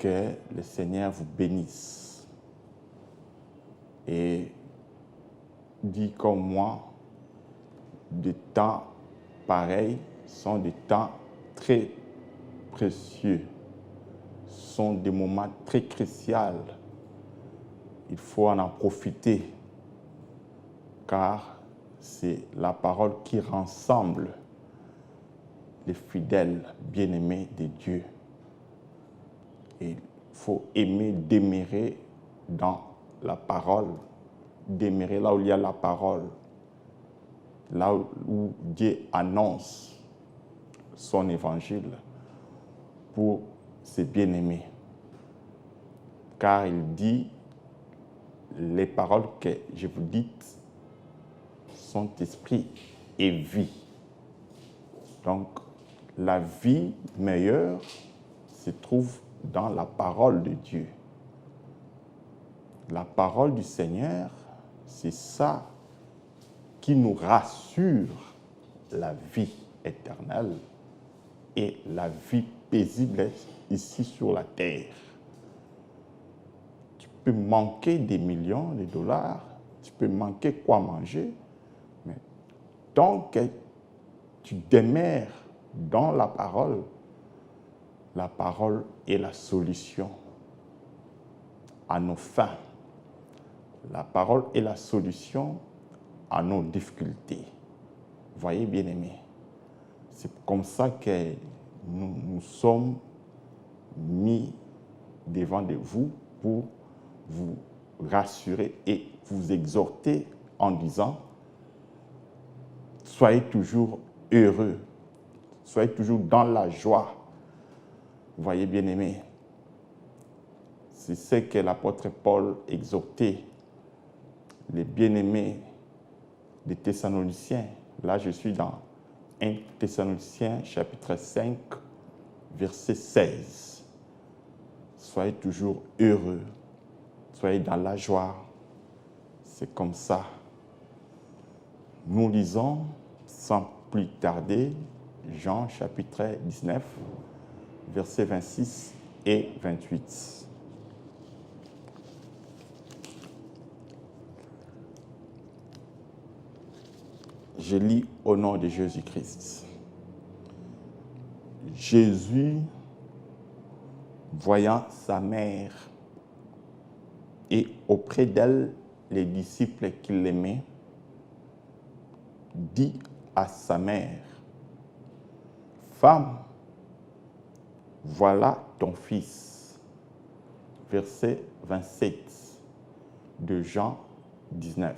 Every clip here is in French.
Que le Seigneur vous bénisse. Et dit comme moi, des temps pareils sont des temps très précieux, sont des moments très cruciaux. Il faut en profiter, car c'est la parole qui rassemble les fidèles bien-aimés de Dieu. Et il faut aimer, demeurer dans la parole, demeurer là où il y a la parole, là où Dieu annonce son évangile pour ses bien-aimés. Car il dit, les paroles que je vous dis sont esprit et vie. Donc, la vie meilleure se trouve dans la parole de Dieu. La parole du Seigneur, c'est ça qui nous rassure la vie éternelle et la vie paisible ici sur la terre. Tu peux manquer des millions de dollars, tu peux manquer quoi manger, mais tant que tu demeures dans la parole est la solution à nos fins. La parole est la solution à nos difficultés. Voyez, bien-aimés, c'est comme ça que nous sommes mis devant de vous pour vous rassurer et vous exhorter en disant, soyez toujours heureux, soyez toujours dans la joie. Voyez, bien-aimés, c'est ce que l'apôtre Paul exhortait les bien-aimés des Thessaloniciens. Là, je suis dans 1 Thessaloniciens, chapitre 5, verset 16. Soyez toujours heureux, soyez dans la joie. C'est comme ça. Nous lisons sans plus tarder Jean, chapitre 19, versets 26 et 28. Je lis au nom de Jésus-Christ. Jésus, voyant sa mère et auprès d'elle les disciples qu'il aimait, dit à sa mère, « Femme, voilà ton fils. » Verset 27 de Jean 19.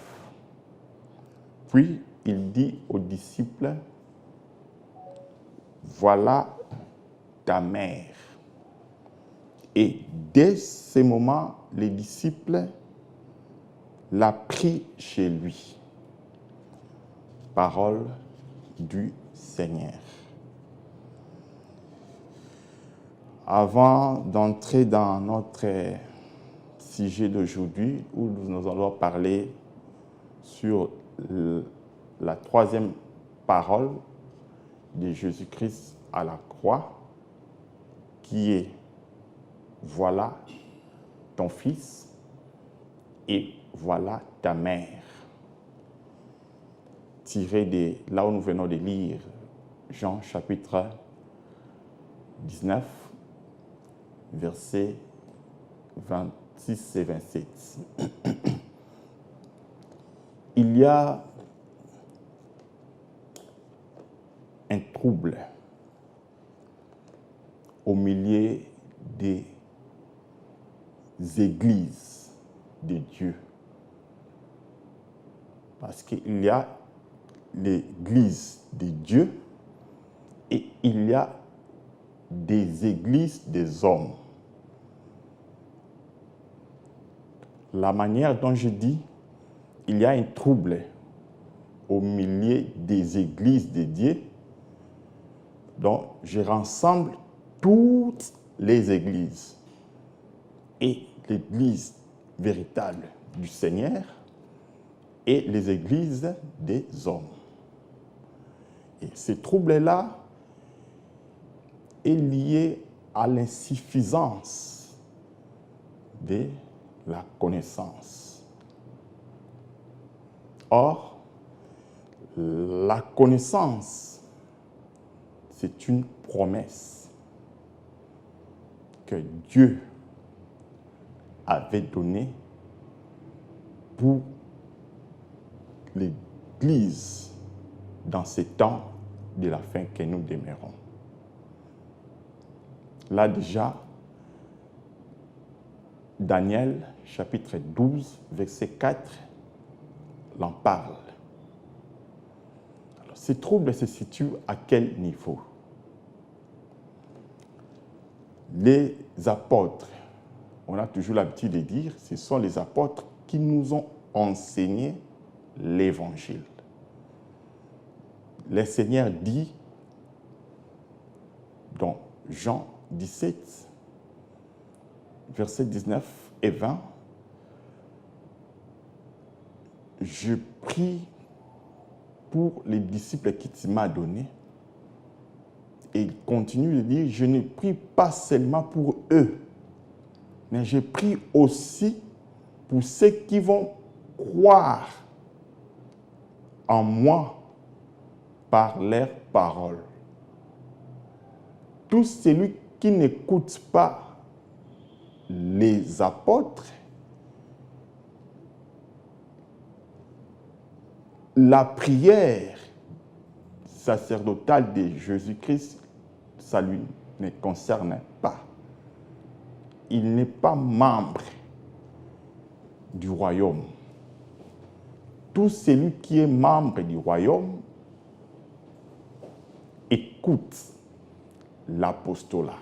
Puis il dit aux disciples, « Voilà ta mère. » Et dès ce moment, les disciples l'a pris chez lui. Parole du Seigneur. Avant d'entrer dans notre sujet d'aujourd'hui, où nous allons parler sur la troisième parole de Jésus-Christ à la croix, qui est « Voilà ton fils et voilà ta mère », tiré de là où nous venons de lire Jean chapitre 19, versets 26 et 27. Il y a un trouble au milieu des églises de Dieu. Parce qu'il y a l'église de Dieu et il y a des églises des hommes. La manière dont je dis, il y a un trouble au milieu des églises de Dieu. Donc, je rassemble toutes les églises et l'église véritable du Seigneur et les églises des hommes. Et ce trouble-là est lié à l'insuffisance de la connaissance. Or, la connaissance, c'est une promesse que Dieu avait donnée pour l'Église dans ces temps de la fin que nous demeurons. Là déjà, Daniel, chapitre 12, verset 4, l'en parle. Alors, ces troubles se situent à quel niveau? Les apôtres, on a toujours l'habitude de dire, ce sont les apôtres qui nous ont enseigné l'Évangile. Le Seigneur dit dans Jean 17, versets 19 et 20, « Je prie pour les disciples que tu m'as donnés. » Et il continue de dire, « Je ne prie pas seulement pour eux, mais je prie aussi pour ceux qui vont croire en moi par leurs paroles. Tout celui qui n'écoute pas les apôtres, la prière sacerdotale de Jésus-Christ, ça lui ne concerne pas. Il n'est pas membre du royaume. Tout celui qui est membre du royaume écoute l'apostolat.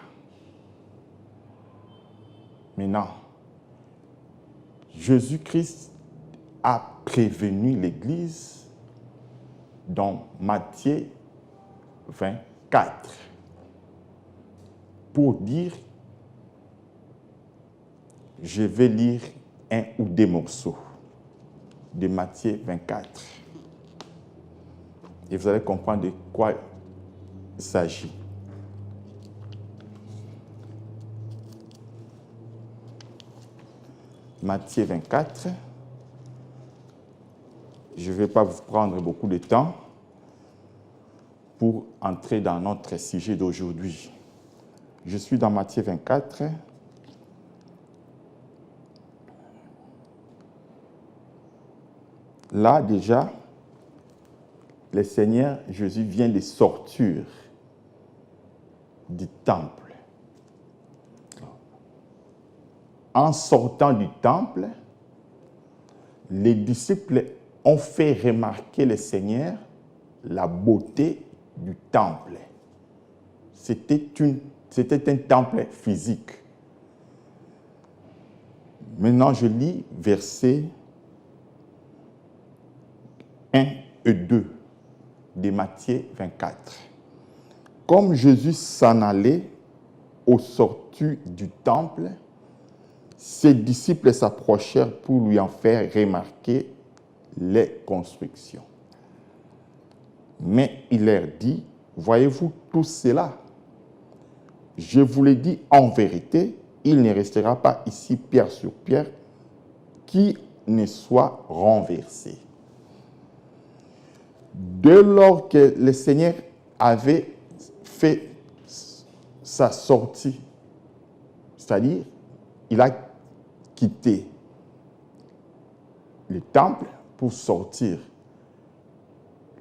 Maintenant, Jésus-Christ a prévenu l'Église dans Matthieu 24 pour dire, je vais lire un ou deux morceaux de Matthieu 24 et vous allez comprendre de quoi il s'agit. Matthieu 24. Je ne vais pas vous prendre beaucoup de temps pour entrer dans notre sujet d'aujourd'hui. Je suis dans Matthieu 24. Là, déjà, le Seigneur Jésus vient de sortir du temple. En sortant du temple, les disciples ont fait remarquer le Seigneur la beauté du temple. C'était un temple physique. Maintenant, je lis versets 1 et 2 de Matthieu 24. Comme Jésus s'en allait au sortir du temple, ses disciples s'approchèrent pour lui en faire remarquer les constructions. Mais il leur dit, « Voyez-vous tout cela? Je vous l'ai dit en vérité, il ne restera pas ici pierre sur pierre qui ne soit renversé. » Dès lors que le Seigneur avait fait sa sortie, c'est-à-dire, il a quitté le temple pour sortir,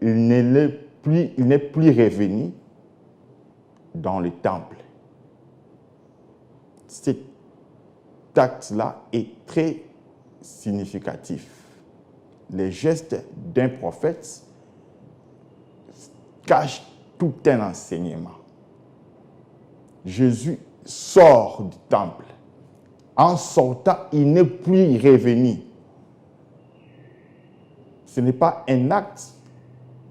il n'est plus revenu dans le temple. Cet acte-là est très significatif. Les gestes d'un prophète cachent tout un enseignement. Jésus sort du temple. En sortant, il n'est plus revenu. Ce n'est pas un acte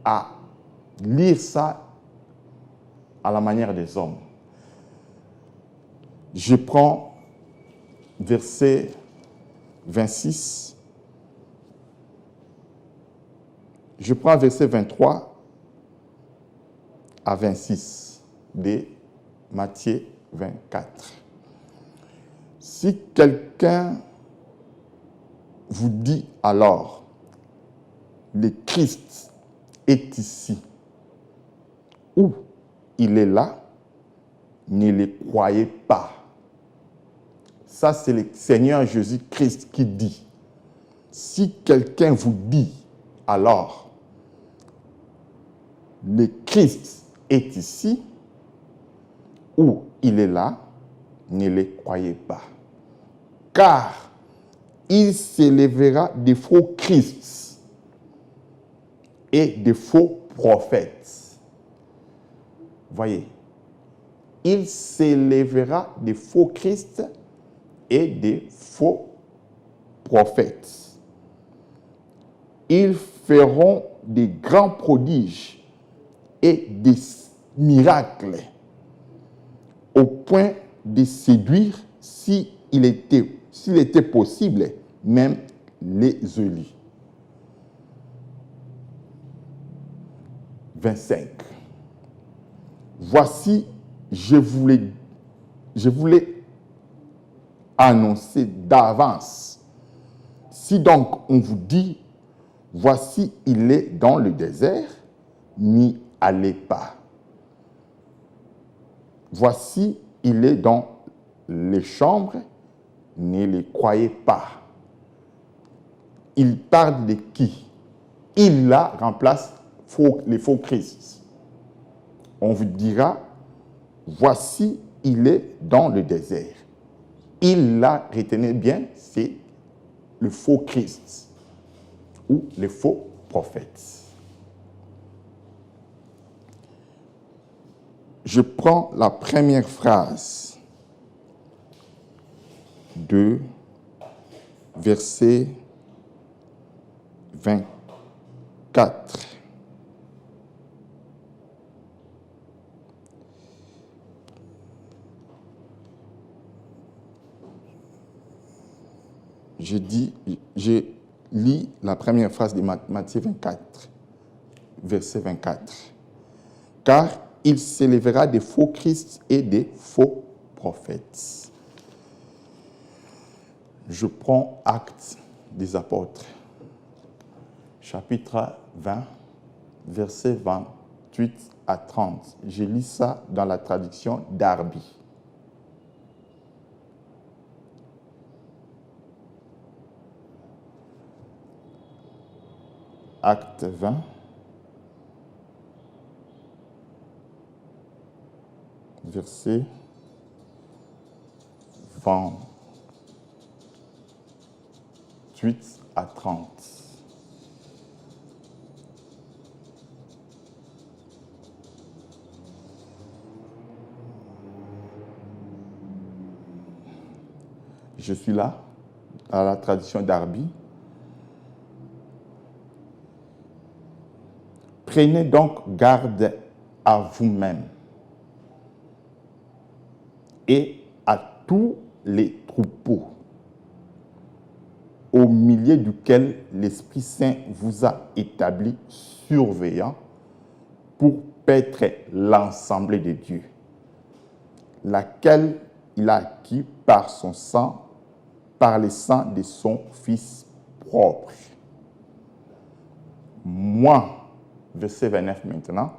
à lire ça à la manière des hommes. Je prends verset 26. Je prends verset 23 à 26 de Matthieu 24. Si quelqu'un vous dit alors, le Christ est ici, ou il est là, ne le croyez pas. Ça, c'est le Seigneur Jésus-Christ qui dit. Si quelqu'un vous dit alors, le Christ est ici, ou il est là, ne le croyez pas. Car il s'élèvera des faux Christ et des faux prophètes. Voyez, il s'élèvera des faux Christ et des faux prophètes. Ils feront des grands prodiges et des miracles au point de séduire, s'il était possible, même les élus. 25. Voici, je voulais annoncer d'avance. Si donc on vous dit, voici, il est dans le désert, n'y allez pas. Voici, il est dans les chambres, ne les croyez pas. Il parle de qui? Il là remplace les faux Christ. On vous dira, voici, il est dans le désert. Il là, retenez bien, c'est le faux Christ ou les faux prophètes. Je prends la première phrase de verset 24. Je lis la première phrase de Matthieu 24, verset 24. Car il s'élèvera des faux Christ et des faux prophètes. Je prends Actes des Apôtres, chapitre 20, versets 28 à 30. Je lis ça dans la traduction Darby. Acte 20, verset 28 à 30. Je suis là, à la tradition Darby. Prenez donc garde à vous-même et à tous les troupeaux au milieu duquel l'Esprit Saint vous a établi surveillant pour paître l'ensemble de Dieu, laquelle il a acquis par son sang, par le sang de son Fils propre. Moi, verset 29 maintenant,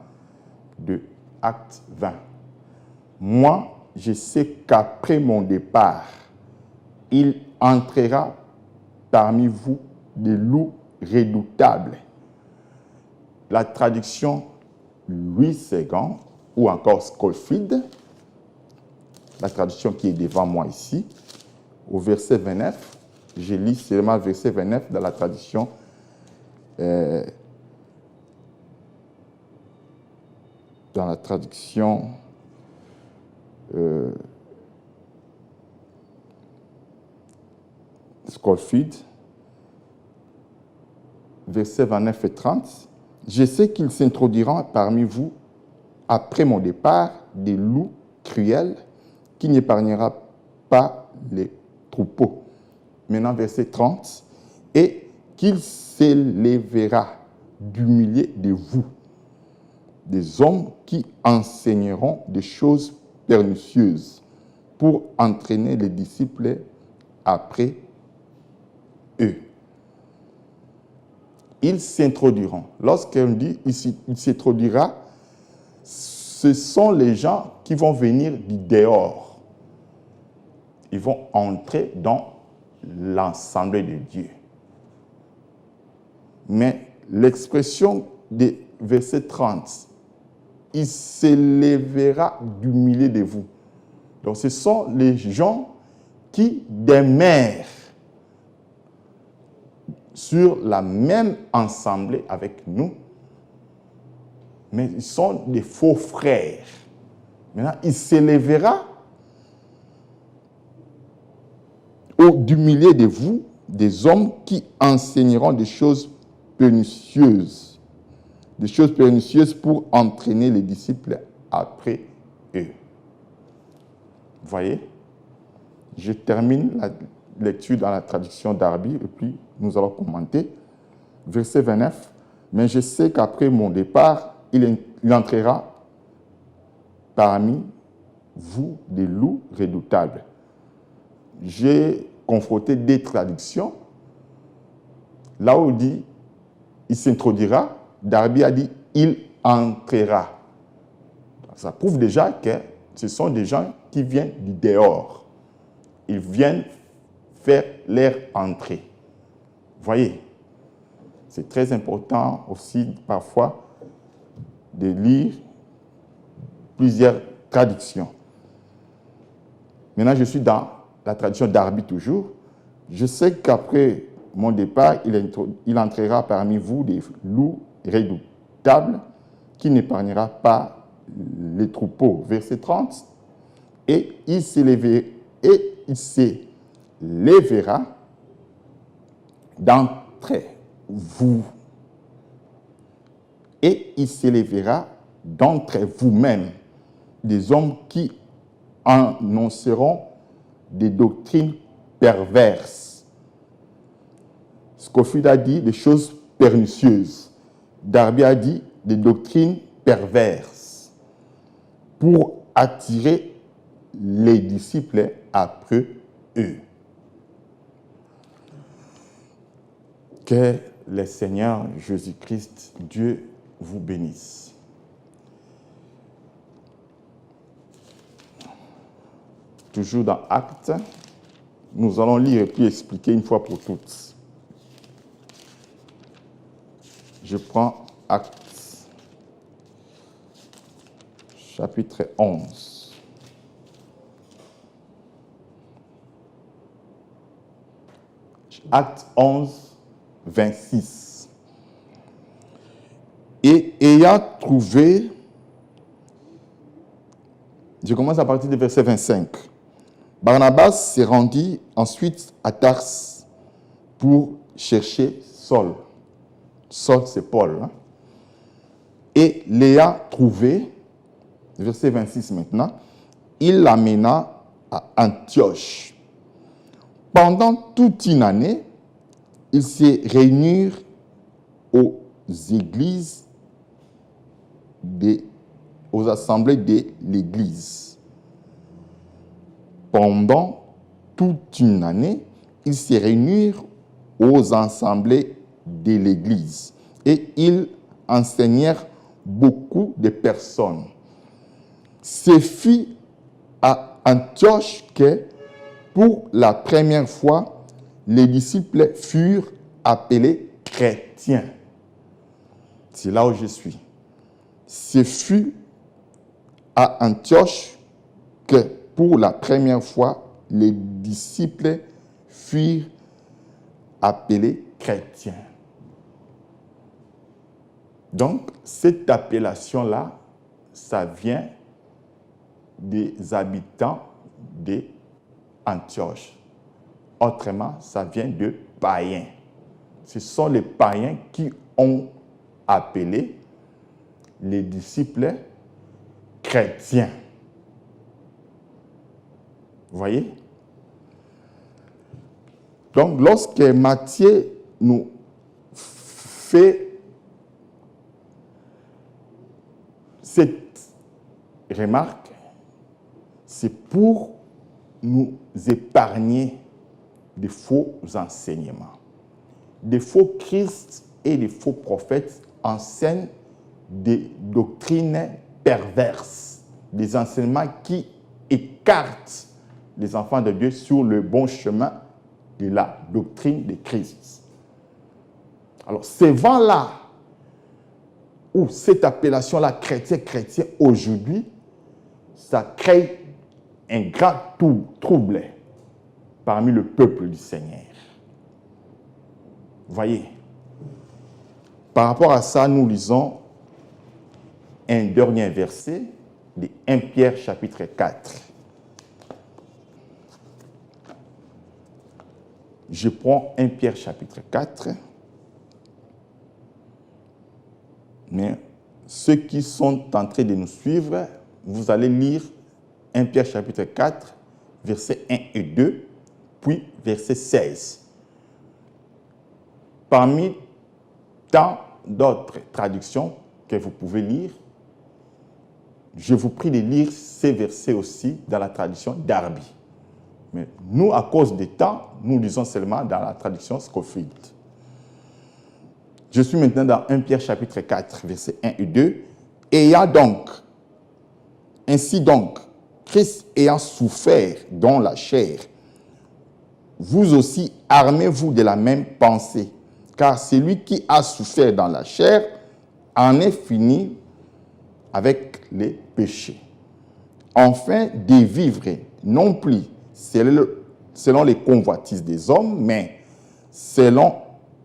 de Acte 20. Moi, je sais qu'après mon départ, il entrera parmi vous des loups redoutables. La traduction Louis Segond ou encore Scofield, la traduction qui est devant moi ici, au verset 29, je lis seulement verset 29 dans la traduction Scofield, versets 29 et 30. Je sais qu'ils s'introduiront parmi vous, après mon départ, des loups cruels qui n'épargnera pas les troupeaux. Maintenant, verset 30. Et qu'il s'élèvera du milieu de vous des hommes qui enseigneront des choses pernicieuses pour entraîner les disciples après eux. Ils s'introduiront. Lorsqu'on dit il s'introduira, ce sont les gens qui vont venir du dehors. Ils vont entrer dans l'assemblée de Dieu. Mais l'expression des versets 30, il s'élèvera du milieu de vous. Donc ce sont les gens qui demeurent sur la même assemblée avec nous, mais ils sont des faux frères. Maintenant, il s'élèvera du milieu de vous des hommes qui enseigneront des choses pernicieuses pour entraîner les disciples après eux. Vous voyez? Je termine la lecture dans la traduction Darby et puis nous allons commenter. Verset 29. Mais je sais qu'après mon départ, il entrera parmi vous des loups redoutables. J'ai confronté des traductions. Là où il dit il s'introduira, Darby a dit il entrera. Ça prouve déjà que ce sont des gens qui viennent du dehors. Ils viennent faire leur entrée. Vous voyez, c'est très important aussi parfois de lire plusieurs traductions. Maintenant, je suis dans la traduction Darby toujours. Je sais qu'après mon départ, il entrera parmi vous des loups redoutables qui n'épargnera pas les troupeaux. Verset 30. Et il s'élèvera d'entre vous. Et il s'élèvera d'entre vous-mêmes des hommes qui annonceront des doctrines perverses. Scofield a dit des choses pernicieuses. Darby a dit des doctrines perverses pour attirer les disciples après eux. Que le Seigneur Jésus-Christ, Dieu, vous bénisse. Toujours dans Actes, nous allons lire et puis expliquer une fois pour toutes. Je prends Actes, chapitre 11. Actes 11, 26. Et ayant trouvé, je commence à partir du verset 25. Barnabas s'est rendu ensuite à Tars pour chercher Saul. Saul, c'est Paul. Hein? Et l'ayant trouvé, verset 26 maintenant, il l'amena à Antioche. Pendant toute une année, ils se réunirent aux églises, aux assemblées de l'église. Pendant toute une année, ils se réunirent aux assemblées de l'église et ils enseignèrent beaucoup de personnes. Ce fut à Antioche que, pour la première fois, les disciples furent appelés chrétiens. C'est là où je suis. Ce fut à Antioche que, pour la première fois, les disciples furent appelés chrétiens. Donc, cette appellation-là, ça vient des habitants d'Antioche. Autrement, ça vient de païens. Ce sont les païens qui ont appelé les disciples chrétiens. Vous voyez? Donc, lorsque Matthieu nous fait cette remarque, c'est pour nous épargner des faux enseignements. Des faux Christ et des faux prophètes enseignent des doctrines perverses, des enseignements qui écartent les enfants de Dieu sur le bon chemin de la doctrine de Christ. Alors, ces vents-là, ou cette appellation-là, chrétien aujourd'hui, ça crée un grand trouble parmi le peuple du Seigneur. Voyez, par rapport à ça, nous lisons un dernier verset de 1 Pierre chapitre 4. Je prends 1 Pierre chapitre 4. Mais ceux qui sont en train de nous suivre, vous allez lire 1 Pierre chapitre 4, versets 1 et 2, puis verset 16. Parmi tant d'autres traductions que vous pouvez lire, je vous prie de lire ces versets aussi dans la traduction Darby. Mais nous, à cause du temps, nous lisons seulement dans la traduction Scofield. Je suis maintenant dans 1 Pierre chapitre 4, versets 1 et 2. Ainsi donc, Christ ayant souffert dans la chair, vous aussi armez-vous de la même pensée, car celui qui a souffert dans la chair en est fini avec les péchés. Enfin, de vivre non plus selon les convoitises des hommes, mais selon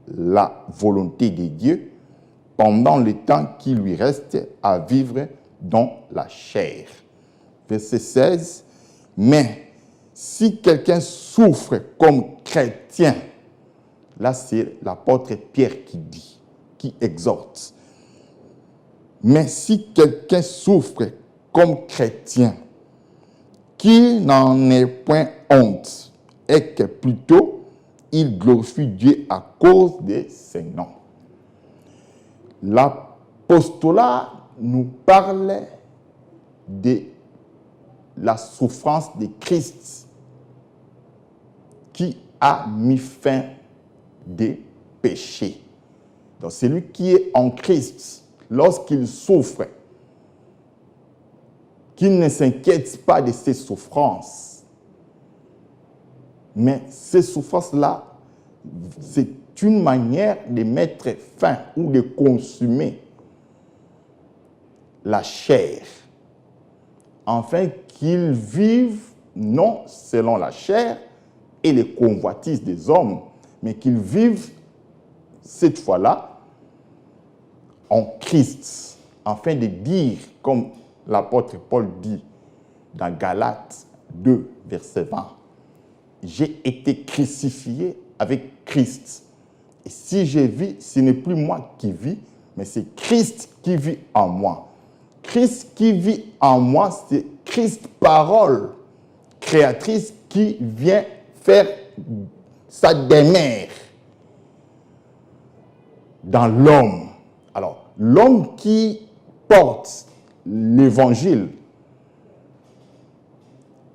la volonté de Dieu, pendant le temps qui lui reste à vivre dans la chair. Verset 16. Mais si quelqu'un souffre comme chrétien, là c'est l'apôtre Pierre qui dit, qui exhorte. Mais si quelqu'un souffre comme chrétien, qu'il n'en ait point honte, et que plutôt il glorifie Dieu à cause de ses noms. L'apostolat nous parle de la souffrance de Christ qui a mis fin des péchés. Donc celui qui est en Christ, lorsqu'il souffre, qu'il ne s'inquiète pas de ses souffrances. Mais ces souffrances-là, c'est une manière de mettre fin ou de consumer la chair, afin qu'ils vivent non selon la chair et les convoitises des hommes, mais qu'ils vivent cette fois-là en Christ, afin de dire, comme l'apôtre Paul dit dans Galates 2, verset 20, « J'ai été crucifié avec Christ. Et si je vis, ce n'est plus moi qui vis, mais c'est Christ qui vit en moi. » Christ qui vit en moi, c'est Christ parole créatrice qui vient faire sa demeure dans l'homme. Alors, l'homme qui porte l'évangile,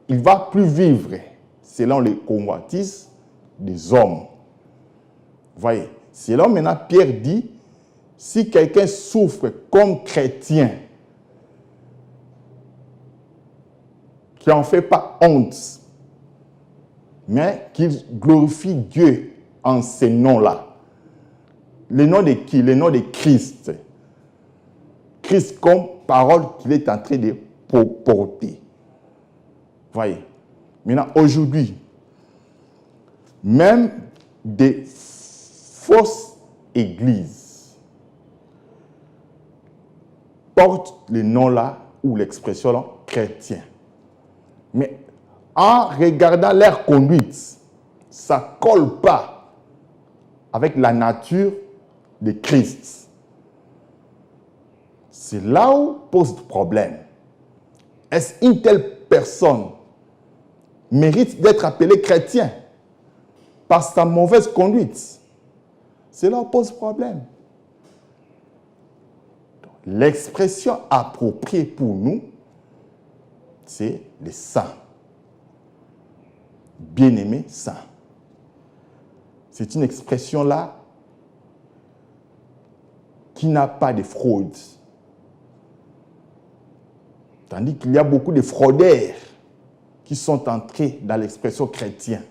il ne va plus vivre selon les convoitises des hommes. Vous voyez, c'est là maintenant Pierre dit, si quelqu'un souffre comme chrétien, qui n'en fait pas honte, mais qu'il glorifie Dieu en ces noms-là. Le nom de qui? Le nom de Christ. Christ comme parole qu'il est en train de porter. Voyez. Maintenant, aujourd'hui, même des fausses églises portent le nom-là ou l'expression-là chrétien. Mais en regardant leur conduite, ça ne colle pas avec la nature de Christ. C'est là où pose problème. Est-ce une telle personne mérite d'être appelée chrétien par sa mauvaise conduite? C'est là où pose problème. L'expression appropriée pour nous, c'est les saints. bien-aimé saint. C'est une expression-là qui n'a pas de fraude. Tandis qu'il y a beaucoup de fraudeurs qui sont entrés dans l'expression chrétien.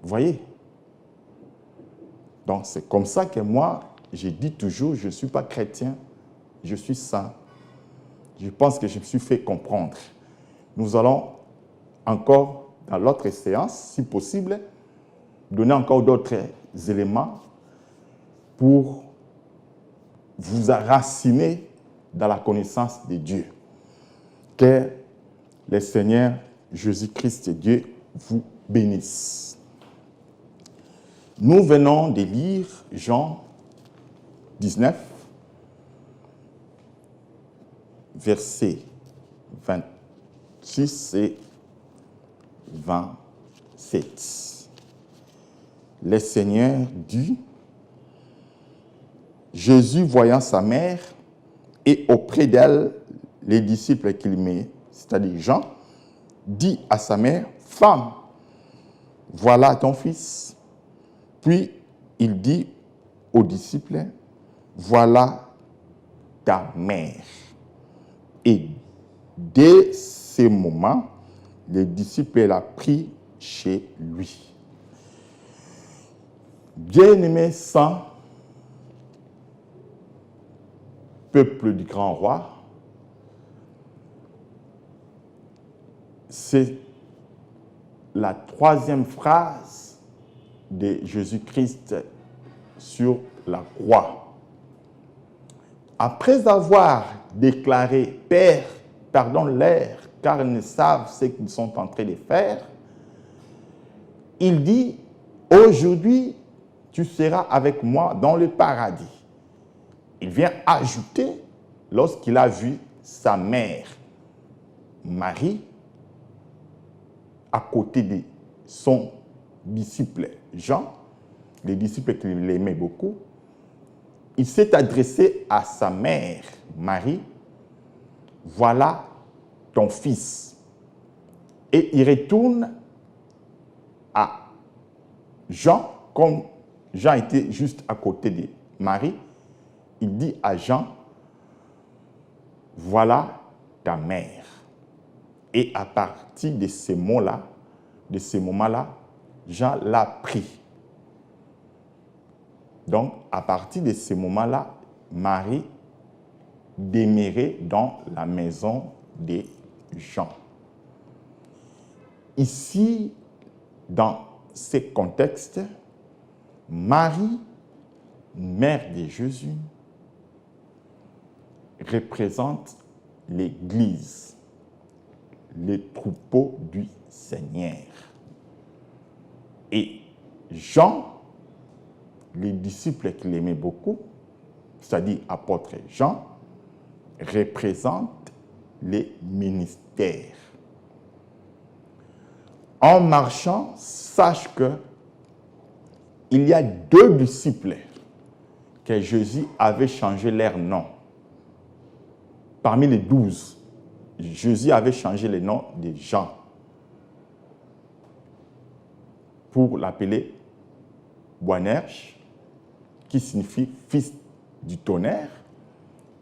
Vous voyez? Donc c'est comme ça que moi, je dis toujours, je ne suis pas chrétien, je suis saint. Je pense que je me suis fait comprendre. Nous allons encore, dans l'autre séance, si possible, donner encore d'autres éléments pour vous enraciner dans la connaissance de Dieu. Que le Seigneur Jésus-Christ et Dieu vous bénisse. Nous venons de lire Jean 19, versets 26 et 27. Le Seigneur dit, Jésus voyant sa mère et auprès d'elle les disciples qu'il met, c'est-à-dire Jean, dit à sa mère, « Femme, voilà ton fils. » Puis il dit aux disciples, « Voilà ta mère. » Et dès ce moment, les disciples l'ont pris chez lui. Bien-aimé saint, peuple du grand roi, c'est la troisième phrase de Jésus-Christ sur la croix. Après avoir déclaré « Père, pardonne-leur, car ils ne savent ce qu'ils sont en train de faire », il dit « Aujourd'hui, tu seras avec moi dans le paradis. » Il vient ajouter, lorsqu'il a vu sa mère, Marie, à côté de son disciple Jean, le disciple qu'il aimait beaucoup, il s'est adressé à sa mère, Marie, « Voilà ton fils. » Et il retourne à Jean, comme Jean était juste à côté de Marie, il dit à Jean, « Voilà ta mère. » Et à partir de ces mots-là, de ce moment-là, Jean l'a pris. Donc, à partir de ce moment-là, Marie demeurait dans la maison de Jean. Ici, dans ce contexte, Marie, mère de Jésus, représente l'Église, les troupeaux du Seigneur. Et Jean, les disciples qu'il aimait beaucoup, c'est-à-dire apôtre Jean, représente les ministères. En marchant, sache que il y a 2 disciples que Jésus avait changé leur nom. Parmi les 12, Jésus avait changé le nom de Jean pour l'appeler Boanerges, qui signifie fils du tonnerre.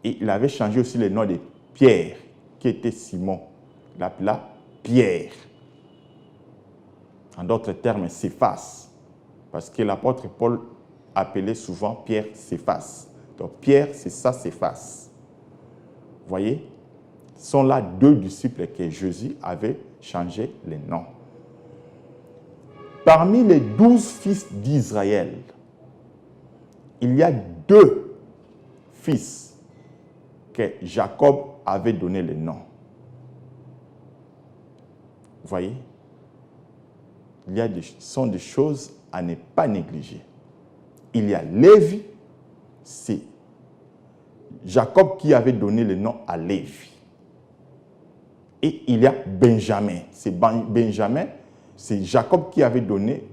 Et il avait changé aussi le nom de Pierre, qui était Simon. Il l'appela Pierre. En d'autres termes, Céphas. Parce que l'apôtre Paul appelait souvent Pierre Céphas. Donc Pierre, c'est ça, Céphas. Vous voyez, ce sont là 2 disciples que Jésus avait changé les noms. Parmi les 12 fils d'Israël, il y a 2 fils que Jacob avait donné le nom. Vous voyez, ce sont des choses à ne pas négliger. Il y a Lévi, c'est Jacob qui avait donné le nom à Lévi. Et il y a Benjamin. C'est Benjamin, c'est Jacob qui avait donné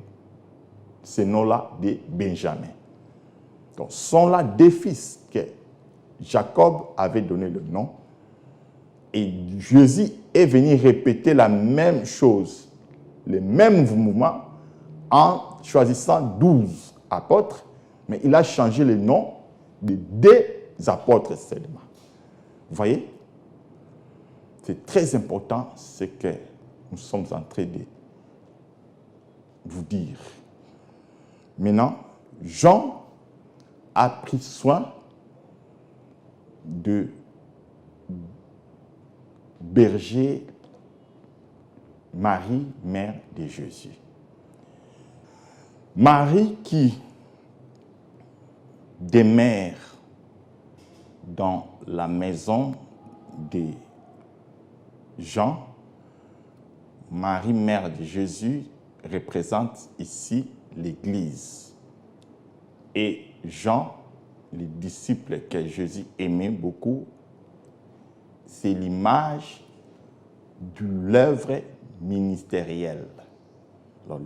ce nom-là de Benjamin. Donc, ce sont là 2 fils que Jacob avait donné le nom. Et Jésus est venu répéter la même chose les mêmes mouvements en choisissant 12 apôtres, mais il a changé le nom de des apôtres seulement. Vous voyez? C'est très important ce que nous sommes en train de vous dire. Maintenant, Jean a pris soin de berger Marie, mère de Jésus. Marie qui demeure dans la maison de Jean, Marie, mère de Jésus, représente ici l'Église. Et Jean, le disciple que Jésus aimait beaucoup, c'est l'image de l'œuvre ministérielle.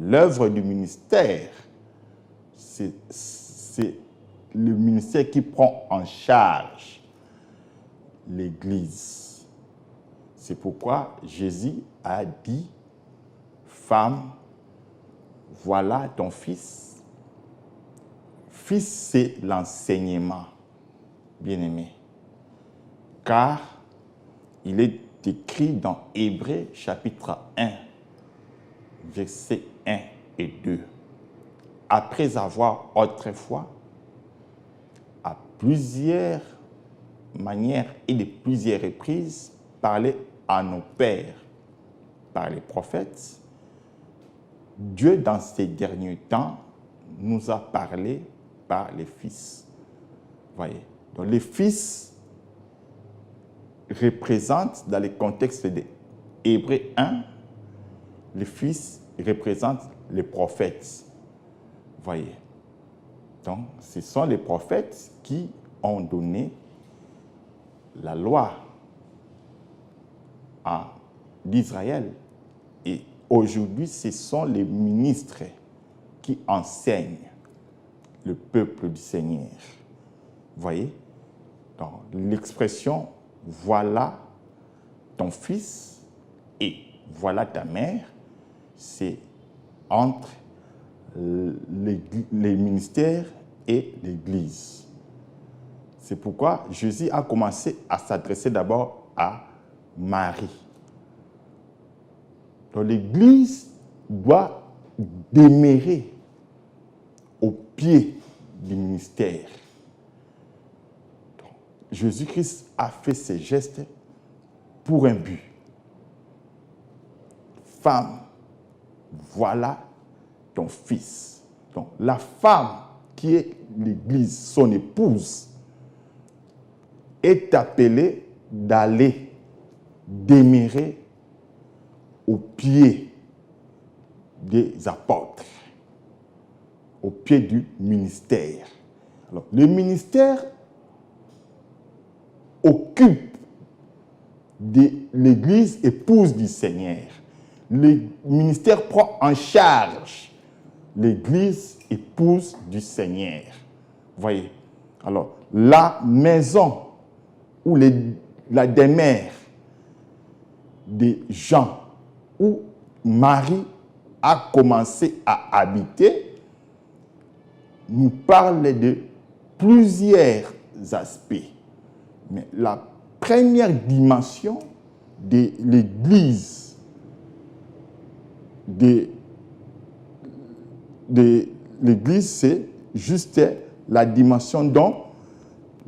L'œuvre du ministère, c'est le ministère qui prend en charge l'Église. C'est pourquoi Jésus a dit, femme, voilà ton fils. Fils, c'est l'enseignement, bien-aimé. Car il est écrit dans Hébreux chapitre 1, versets 1 et 2. Après avoir autrefois, à plusieurs manières et de plusieurs reprises, parlé à nos pères par les prophètes, Dieu, dans ces derniers temps, nous a parlé par les fils. Voyez. Donc, les fils représentent, dans le contexte de Hébreux 1, les fils représentent les prophètes. Voyez. Donc, ce sont les prophètes qui ont donné la loi d'Israël. Et aujourd'hui, ce sont les ministres qui enseignent le peuple du Seigneur. Vous voyez? Donc, l'expression « voilà ton fils » et « voilà ta mère », c'est entre les ministères et l'Église. C'est pourquoi Jésus a commencé à s'adresser d'abord à Marie. Donc l'Église doit demeurer au pied du ministère. Jésus-Christ a fait ces gestes pour un but. Femme, voilà ton fils. Donc la femme qui est l'Église, son épouse, est appelée d'aller demeurer au pied des apôtres, au pied du ministère. Alors, le ministère occupe de l'Église épouse du Seigneur. Le ministère prend en charge l'Église épouse du Seigneur. Vous voyez? Alors, la maison ou la demeure de Jean, où Marie a commencé à habiter, nous parle de plusieurs aspects. Mais la première dimension de l'Église, c'est juste la dimension dont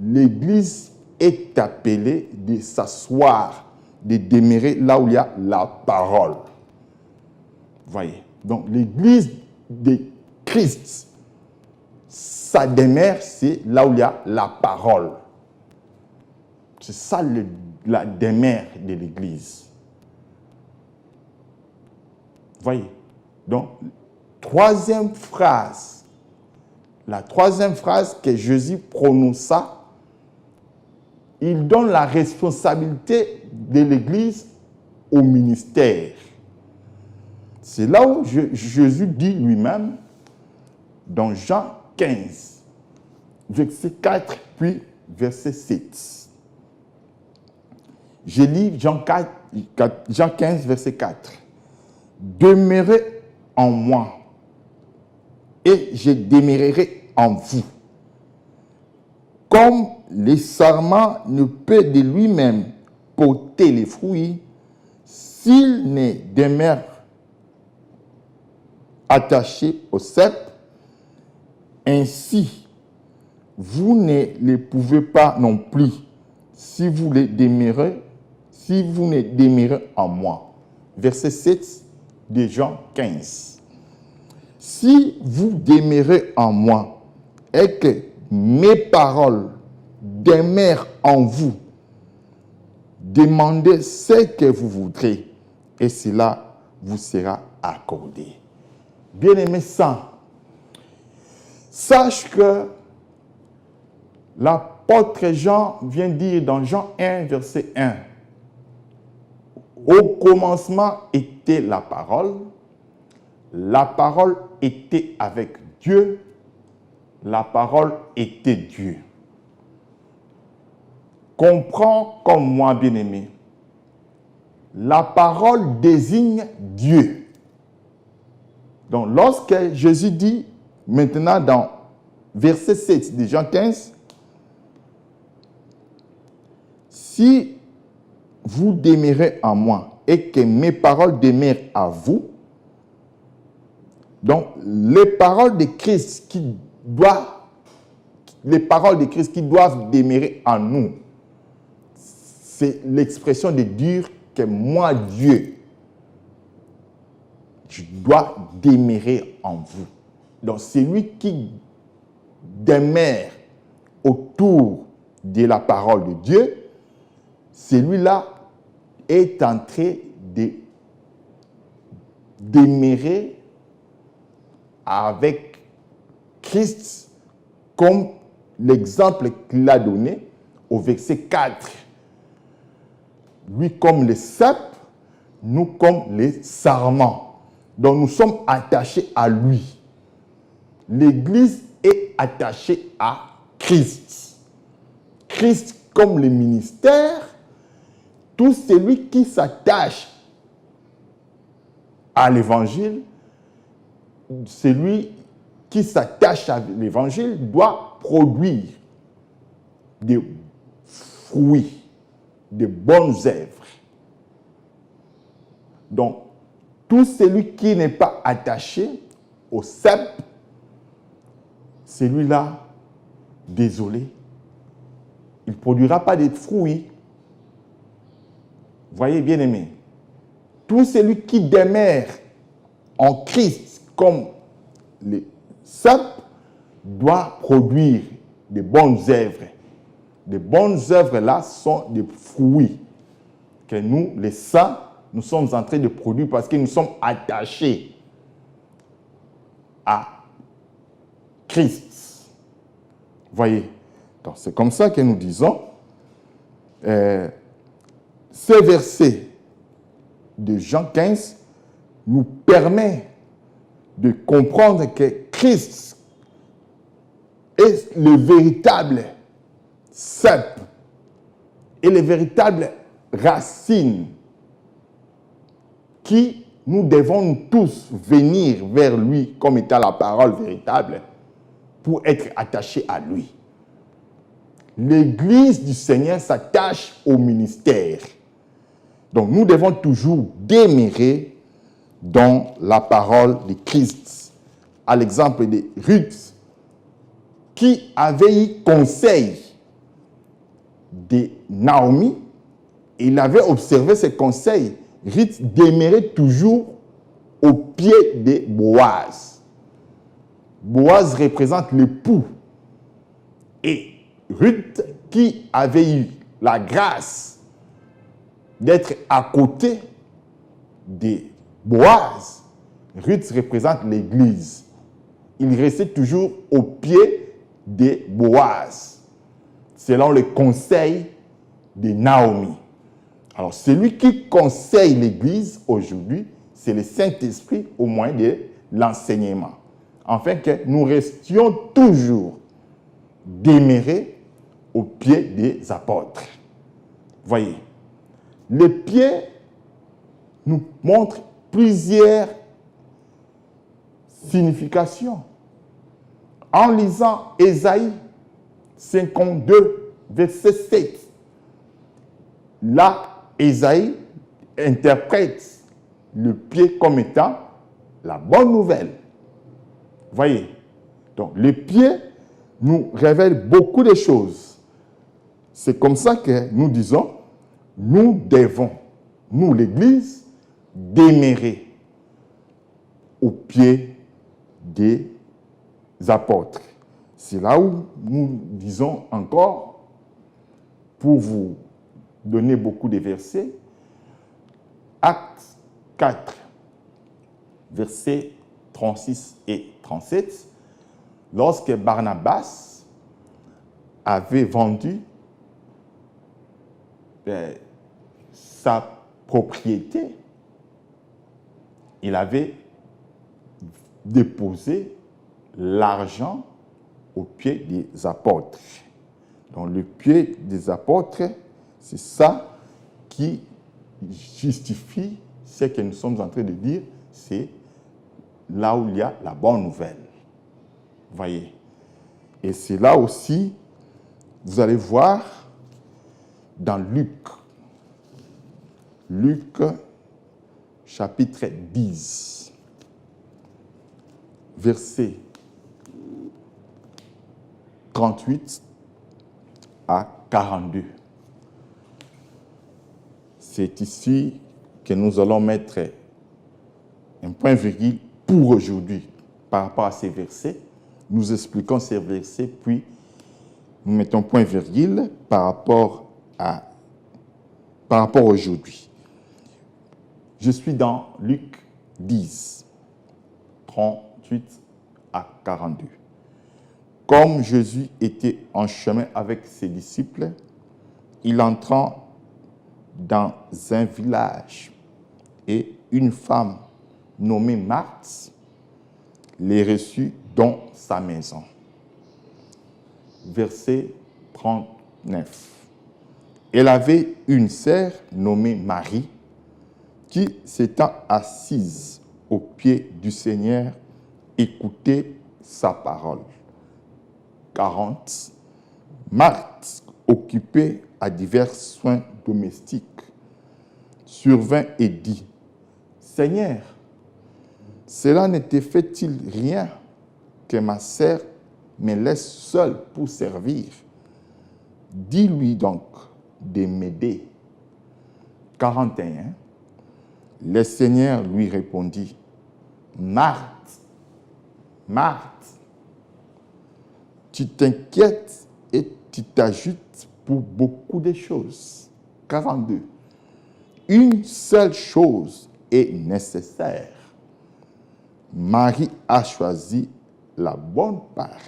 l'Église est appelée de s'asseoir, de demeurer là où il y a la parole. Voyez. Donc l'Église de Christ, sa demeure, c'est là où il y a la parole. C'est ça la demeure de l'Église. Voyez. Donc, la troisième phrase que Jésus prononça, il donne la responsabilité de l'Église au ministère. C'est là où Jésus dit lui-même, dans Jean 15, verset 4, puis verset 7. Je lis Jean 15, verset 4. demeurez en moi et je demeurerai en vous. Comme le sarment ne peut de lui-même porter les fruits, s'il ne demeure attaché au cep, ainsi vous ne le pouvez pas non plus si vous ne demeurez en moi. Verset 7 de Jean 15. Si vous demeurez en moi et que mes paroles demeurent en vous, demandez ce que vous voudrez et cela vous sera accordé. Bien-aimé sang, sache que l'apôtre Jean vient dire dans Jean 1, verset 1, « Au commencement était la parole était avec Dieu, la parole était Dieu. » Comprends comme moi, bien-aimé, la parole désigne Dieu. Donc, lorsque Jésus dit, maintenant dans verset 7 de Jean 15, « Si vous demeurez en moi et que mes paroles demeurent à vous », donc les paroles de Christ qui doivent demeurer en nous, c'est l'expression de dire que moi, Dieu, je dois demeurer en vous. Donc, celui qui demeure autour de la parole de Dieu, celui-là est en train de demeurer avec Christ, comme l'exemple qu'il a donné au verset 4. Lui comme le cep, nous comme les sarments. Donc nous sommes attachés à lui. L'Église est attachée à Christ. Christ comme le ministère, tout celui qui s'attache à l'Évangile, celui qui s'attache à l'Évangile doit produire des fruits, de bonnes œuvres. Donc, tout celui qui n'est pas attaché au cep, celui-là, désolé, il ne produira pas de fruits. Voyez, bien aimé, tout celui qui demeure en Christ comme le cep doit produire de bonnes œuvres. De bonnes œuvres là sont des fruits que nous, les saints, nous sommes en train de produire parce que nous sommes attachés à Christ. Voyez, donc c'est comme ça que nous disons, ce verset de Jean 15 nous permet de comprendre que Christ est le véritable cep et les véritables racines qui nous devons tous venir vers lui comme étant la parole véritable pour être attachés à lui. L'Église du Seigneur s'attache au ministère. Donc nous devons toujours demeurer dans la parole de Christ. À l'exemple de Ruth, qui avait eu conseil de Naomi, il avait observé ses conseils. Ruth demeurait toujours au pied de Boaz. Boaz représente l'époux. Et Ruth, qui avait eu la grâce d'être à côté de Boaz, Ruth représente l'Église. Il restait toujours au pied de Boaz, selon le conseil de Naomi. Alors, celui qui conseille l'Église aujourd'hui, c'est le Saint-Esprit au moyen de l'enseignement. Afin que nous restions toujours demeurés au pied des apôtres. Voyez, les pieds nous montrent plusieurs significations. En lisant Ésaïe 52, verset 7, là, Ésaïe interprète le pied comme étant la bonne nouvelle. Voyez, donc le pied nous révèle beaucoup de choses. C'est comme ça que nous disons, nous devons, nous l'Église, demeurer au pied des apôtres. C'est là où nous disons encore, pour vous donner beaucoup de versets, Actes 4, versets 36 et 37, lorsque Barnabas avait vendu sa propriété, il avait déposé l'argent au pied des apôtres. Donc le pied des apôtres, c'est ça qui justifie ce que nous sommes en train de dire, c'est là où il y a la bonne nouvelle. Voyez. Et c'est là aussi, vous allez voir, dans Luc, chapitre 10, verset 38 à 42. C'est ici que nous allons mettre un point-virgule pour aujourd'hui par rapport à ces versets. Nous expliquons ces versets, puis nous mettons point-virgule par rapport à aujourd'hui. Je suis dans Luc 10, 38 à 42. Comme Jésus était en chemin avec ses disciples, il entra dans un village et une femme nommée Marthe les reçut dans sa maison. Verset 39. Elle avait une sœur nommée Marie qui, s'étant assise aux pieds du Seigneur, écoutait sa parole. 40. Marthe, occupée à divers soins domestiques, survint et dit, « Seigneur, cela ne te fait-il rien que ma sœur me laisse seule pour servir? Dis-lui donc de m'aider. » 41. Le Seigneur lui répondit, « Marthe, Marthe, tu t'inquiètes et tu t'agites pour beaucoup de choses. » 42. Une seule chose est nécessaire. Marie a choisi la bonne part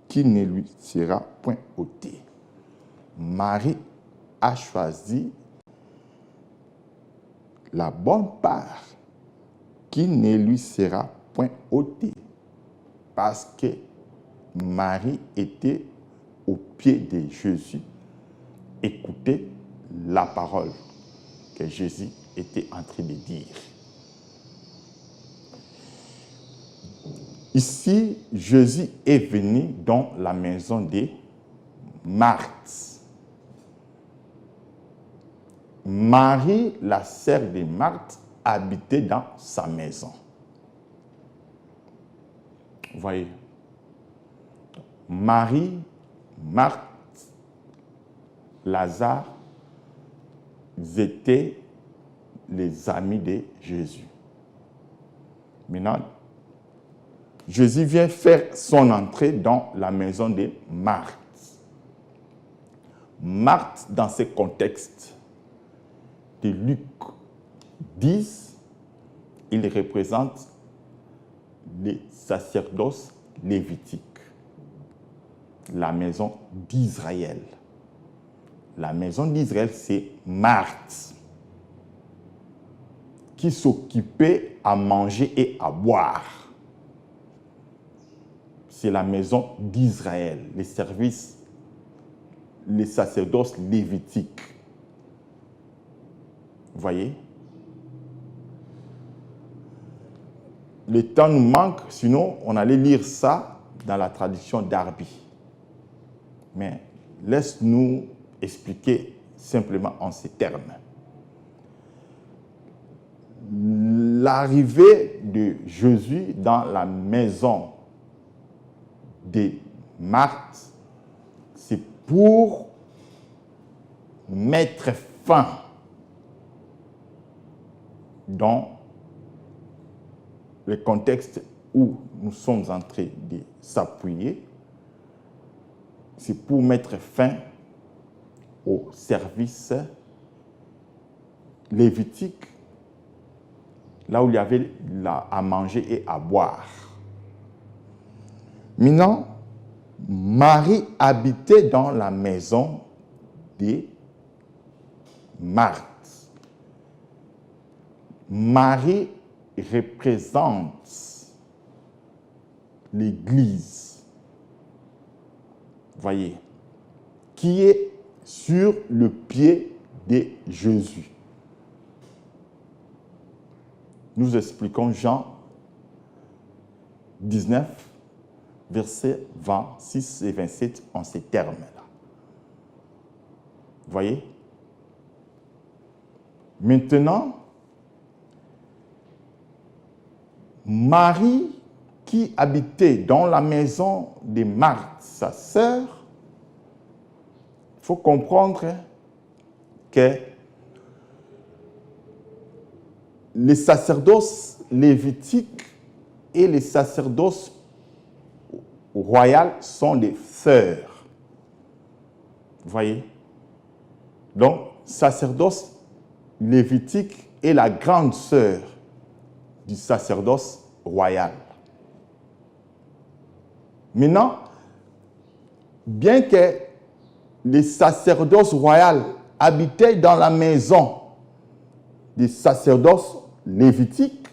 qui ne lui sera point ôtée. Marie a choisi la bonne part qui ne lui sera point ôtée, parce que Marie était au pied de Jésus, écoutait la parole que Jésus était en train de dire. Ici, Jésus est venu dans la maison de Marthe. Marie, la sœur de Marthe, habitait dans sa maison. Vous voyez, Marie, Marthe, Lazare, ils étaient les amis de Jésus. Maintenant, Jésus vient faire son entrée dans la maison de Marthe. Marthe, dans ce contexte de Luc 10, il représente les sacerdoces lévitiques, la maison d'Israël. La maison d'Israël, c'est Marthe, qui s'occupait à manger et à boire. C'est la maison d'Israël, les services, les sacerdoces lévitiques. Vous voyez? le temps nous manque, sinon on allait lire ça dans la traduction d'Arby. Mais laisse-nous expliquer simplement en ces termes. L'arrivée de Jésus dans la maison de Marthe, c'est pour mettre fin dans le contexte où nous sommes en train de s'appuyer. C'est pour mettre fin au service lévitique, là où il y avait à manger et à boire. Maintenant, Marie habitait dans la maison de Marthe. Marie représente l'Église, voyez, qui est sur le pied de Jésus. Nous expliquons Jean 19, versets 26 et 27 en ces termes-là. Voyez? Maintenant, Marie, qui habitait dans la maison de Marthe, sa sœur, il faut comprendre que les sacerdoces lévitiques et les sacerdoces royaux sont des sœurs. Vous voyez? Donc, sacerdoce lévitique est la grande sœur du sacerdoce royal. Maintenant, bien que les sacerdoces royales habitaient dans la maison des sacerdoces lévitiques,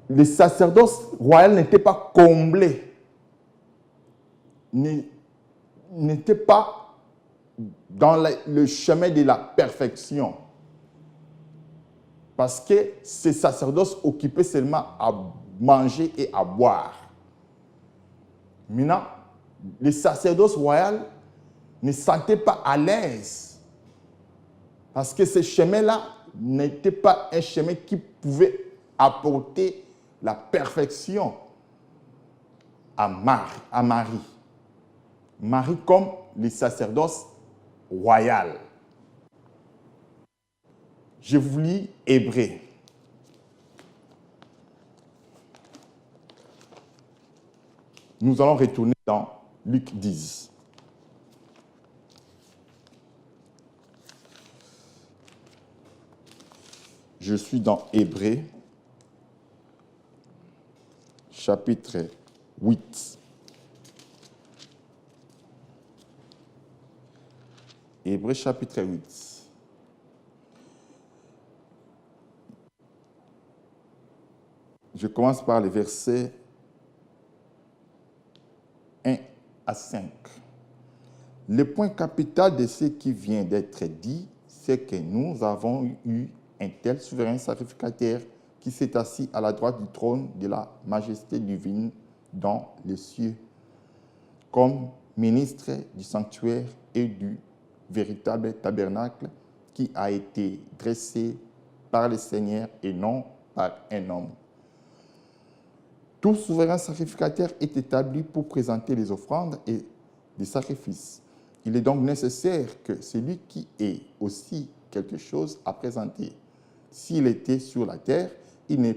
les sacerdoces royales n'étaient pas comblés, n'étaient pas dans le chemin de la perfection. Parce que ces sacerdoces occupaient seulement à manger et à boire. Maintenant, les sacerdoces royales ne se sentaient pas à l'aise. Parce que ce chemin-là n'était pas un chemin qui pouvait apporter la perfection à Marie. Marie comme les sacerdoces royales. Je vous lis Hébreux. Nous allons retourner dans Luc 10. Je suis dans Hébreux, chapitre 8. Hébreux, chapitre 8. Je commence par les versets 1 à 5. Le point capital de ce qui vient d'être dit, c'est que nous avons eu un tel souverain sacrificateur qui s'est assis à la droite du trône de la majesté divine dans les cieux, comme ministre du sanctuaire et du véritable tabernacle qui a été dressé par le Seigneur et non par un homme. Tout souverain sacrificateur est établi pour présenter les offrandes et les sacrifices. Il est donc nécessaire que celui qui ait aussi quelque chose à présenter, s'il était sur la terre, il ne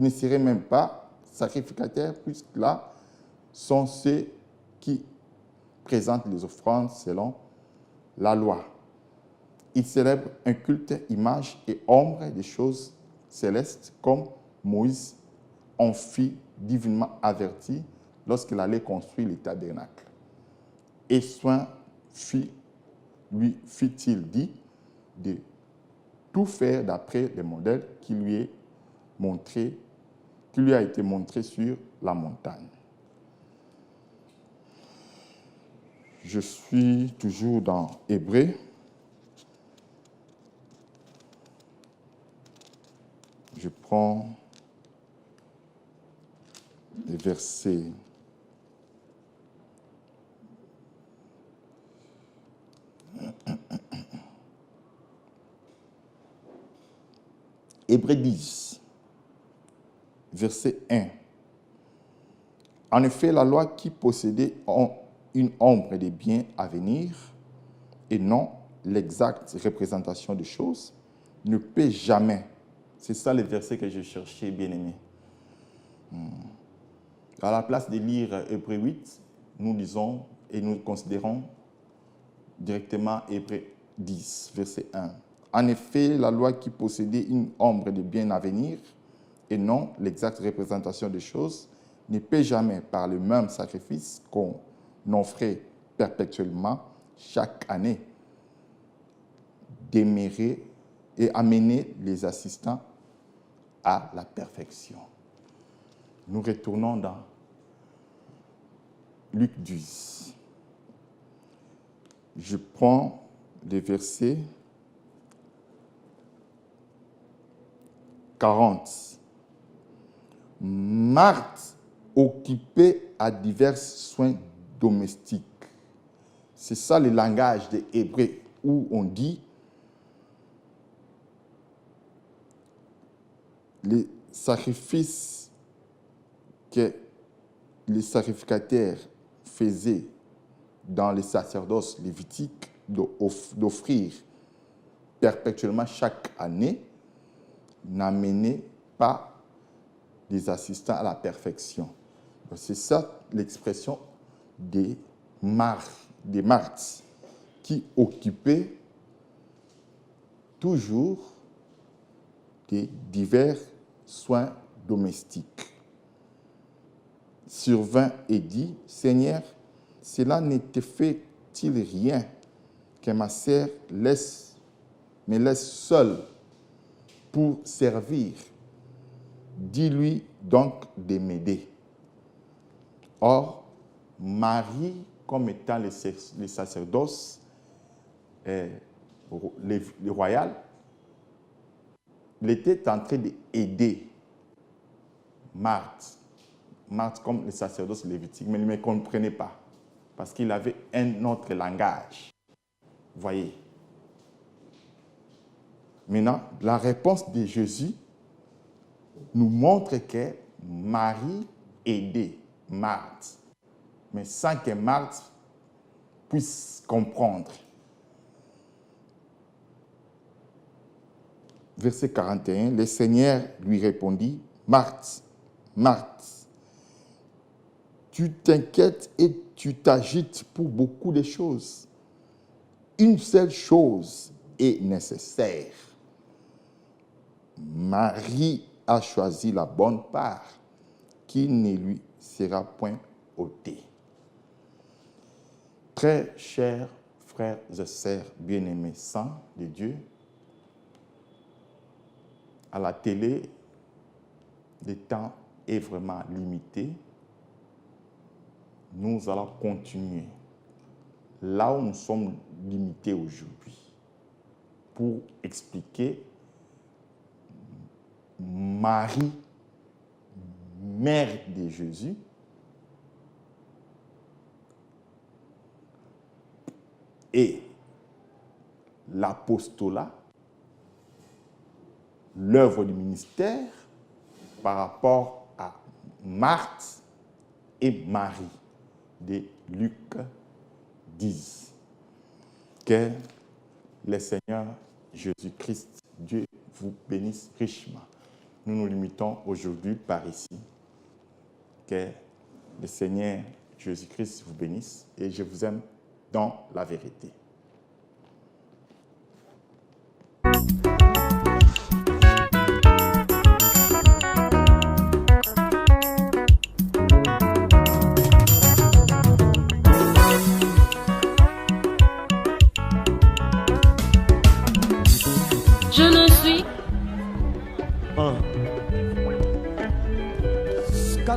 serait même pas sacrificateur, puisque là sont ceux qui présentent les offrandes selon la loi. Il célèbre un culte, image et ombre des choses célestes, comme Moïse en fit divinement averti lorsqu'il allait construire le tabernacle. Et soin lui fit-il dit de tout faire d'après le modèle qui lui a été montré sur la montagne. Je suis toujours dans Hébreux. Je prends les versets Hébreux 10, verset 1. En effet, la loi qui possédait une ombre des biens à venir et non l'exacte représentation des choses ne peut jamais. C'est ça le verset que je cherchais, bien-aimé. À la place de lire Hébreux 8, nous lisons et nous considérons directement Hébreux 10, verset 1. En effet, la loi qui possédait une ombre de bien à venir et non l'exacte représentation des choses ne peut jamais, par le même sacrifice qu'on offrait perpétuellement chaque année, demeurer et amener les assistants à la perfection. Nous retournons dans Luc 10. Je prends les versets 40. Marthe, occupée à divers soins domestiques. C'est ça le langage des Hébreux où on dit les sacrifices que les sacrificateurs faisaient dans les sacerdoces lévitiques d'offrir perpétuellement chaque année n'amenaient pas des assistants à la perfection. C'est ça l'expression des Marthes qui occupaient toujours des divers soins domestiques. Survint et dit, Seigneur, cela ne te fait-il rien que ma sœur me laisse seule pour servir? Dis-lui donc de m'aider. Or, Marie, comme étant le sacerdoce le royal, il était en train d'aider Marthe comme le sacerdoce lévitique, mais il ne me comprenait pas parce qu'il avait un autre langage. Vous voyez. Maintenant, la réponse de Jésus nous montre que Marie aidait Marthe, mais sans que Marthe puisse comprendre. Verset 41, le Seigneur lui répondit, Marthe, Marthe, tu t'inquiètes et tu t'agites pour beaucoup de choses. Une seule chose est nécessaire. Marie a choisi la bonne part qui ne lui sera point ôtée. Très chers frères et sœurs bien-aimés saints de Dieu, à la télé, le temps est vraiment limité. Nous allons continuer là où nous sommes limités aujourd'hui pour expliquer Marie, mère de Jésus, et l'apostolat, l'œuvre du ministère par rapport à Marthe et Marie de Luc 10. Que le Seigneur Jésus-Christ, Dieu, vous bénisse richement. Nous nous limitons aujourd'hui par ici. Que le Seigneur Jésus-Christ vous bénisse et je vous aime dans la vérité.